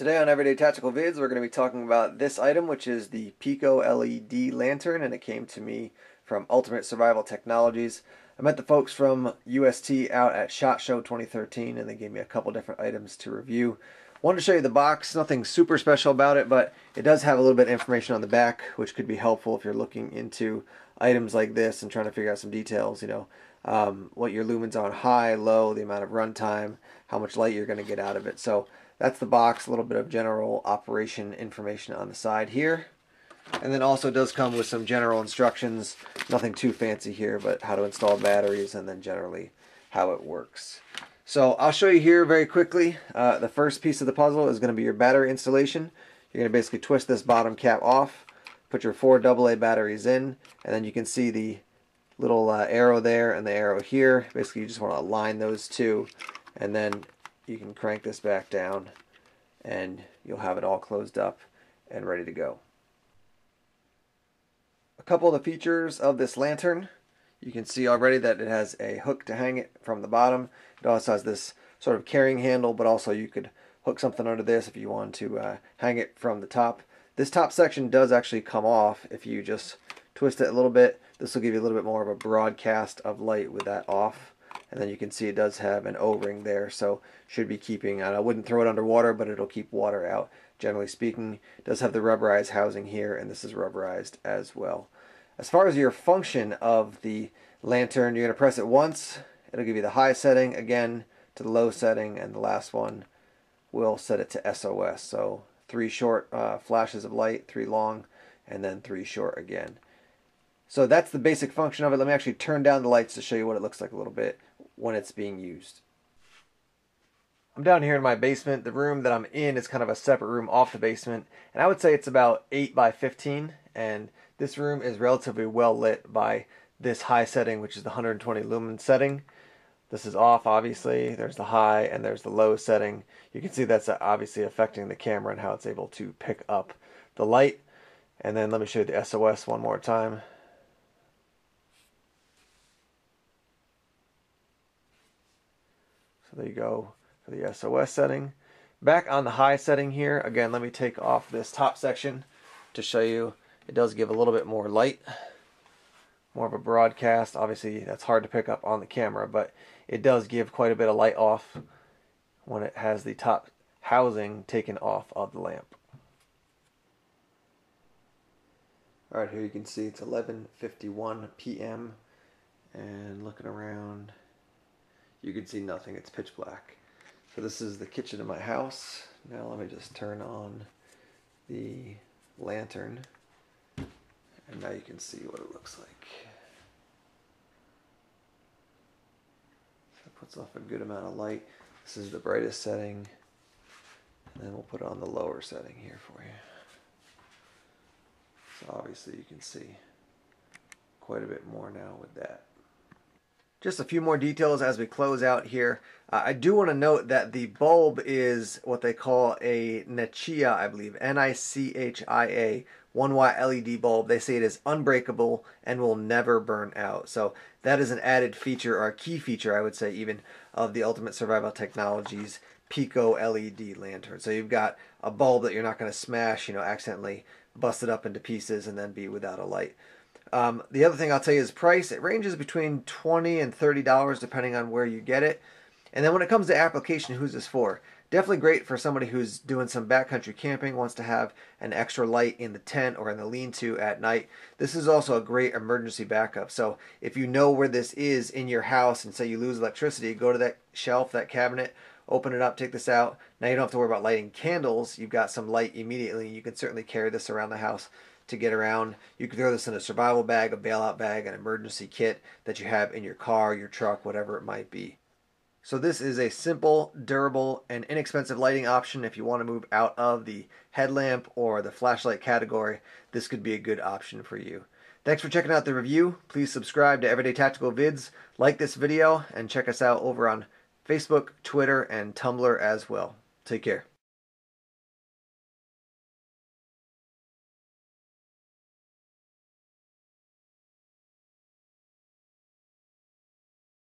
Today on Everyday Tactical Vids, we're going to be talking about this item, which is the Pico LED lantern, and it came to me from Survival Technologies. I met the folks from U.S.T out at SHOT Show 2013, and they gave me a couple different items to review. Wanted to show you the box, nothing super special about it, but it does have a little bit of information on the back, which could be helpful if you're looking into items like this and trying to figure out some details, what your lumens are on high, low, the amount of runtime, how much light you're going to get out of it. So that's the box, a little bit of general operation information on the side here. And then also does come with some general instructions, nothing too fancy here, but how to install batteries and then generally how it works. So I'll show you here very quickly. The first piece of the puzzle is going to be your battery installation. You're going to basically twist this bottom cap off, put your 4 AA batteries in, and then you can see the little arrow there and the arrow here. Basically you just want to align those two, and then you can crank this back down and you'll have it all closed up and ready to go. A couple of the features of this lantern: you can see already that it has a hook to hang it from the bottom. It also has this sort of carrying handle, but also you could hook something under this if you want to hang it from the top. This top section does actually come off if you just twist it a little bit. This will give you a little bit more of a broadcast of light with that off. And then you can see it does have an O-ring there, so should be keeping, I wouldn't throw it underwater, but it'll keep water out, generally speaking. It does have the rubberized housing here, and this is rubberized as well. As far as your function of the lantern, you're going to press it once. It'll give you the high setting, again to the low setting, and the last one will set it to S.O.S. So 3 short flashes of light, 3 long, and then 3 short again. So that's the basic function of it. Let me actually turn down the lights to show you what it looks like a little bit when it's being used. I'm down here in my basement. The room that I'm in is kind of a separate room off the basement, and I would say it's about 8 by 15, and this room is relatively well lit by this high setting, which is the 120 lumen setting. This is off, obviously. There's the high and there's the low setting. You can see that's obviously affecting the camera and how it's able to pick up the light. And then let me show you the S.O.S one more time. So there you go for the S.O.S setting. Back on the high setting here, again, let me take off this top section to show you. It does give a little bit more light, more of a broadcast. Obviously, that's hard to pick up on the camera, but it does give quite a bit of light off when it has the top housing taken off of the lamp. Alright, here you can see it's 11:51 p.m. and looking around, you can see nothing. It's pitch black. So this is the kitchen of my house. Now let me just turn on the lantern, and now you can see what it looks like. So it puts off a good amount of light. This is the brightest setting, and then we'll put on the lower setting here for you. So obviously you can see quite a bit more now with that. Just a few more details as we close out here. I do want to note that the bulb is what they call a Nichia, I believe, N-I-C-H-I-A, 1-watt LED bulb. They say it is unbreakable and will never burn out. So that is an added feature, or a key feature, I would say even, of the Ultimate Survival Technologies Pico LED lantern. So you've got a bulb that you're not going to smash, accidentally bust it up into pieces and then be without a light. The other thing I'll tell you is price. It ranges between $20 and $30 depending on where you get it. And then when it comes to application, who's this for? Definitely great for somebody who's doing some backcountry camping, wants to have an extra light in the tent or in the lean-to at night. This is also a great emergency backup. So if you know where this is in your house and say you lose electricity, go to that shelf, that cabinet, open it up, take this out. Now you don't have to worry about lighting candles. You've got some light immediately. You can certainly carry this around the house to get around. You can throw this in a survival bag, a bailout bag, an emergency kit that you have in your car, your truck, whatever it might be. So this is a simple, durable, and inexpensive lighting option. If you want to move out of the headlamp or the flashlight category, this could be a good option for you. Thanks for checking out the review. Please subscribe to Everyday Tactical Vids, like this video, and check us out over on Facebook, Twitter, and Tumblr as well. Take care.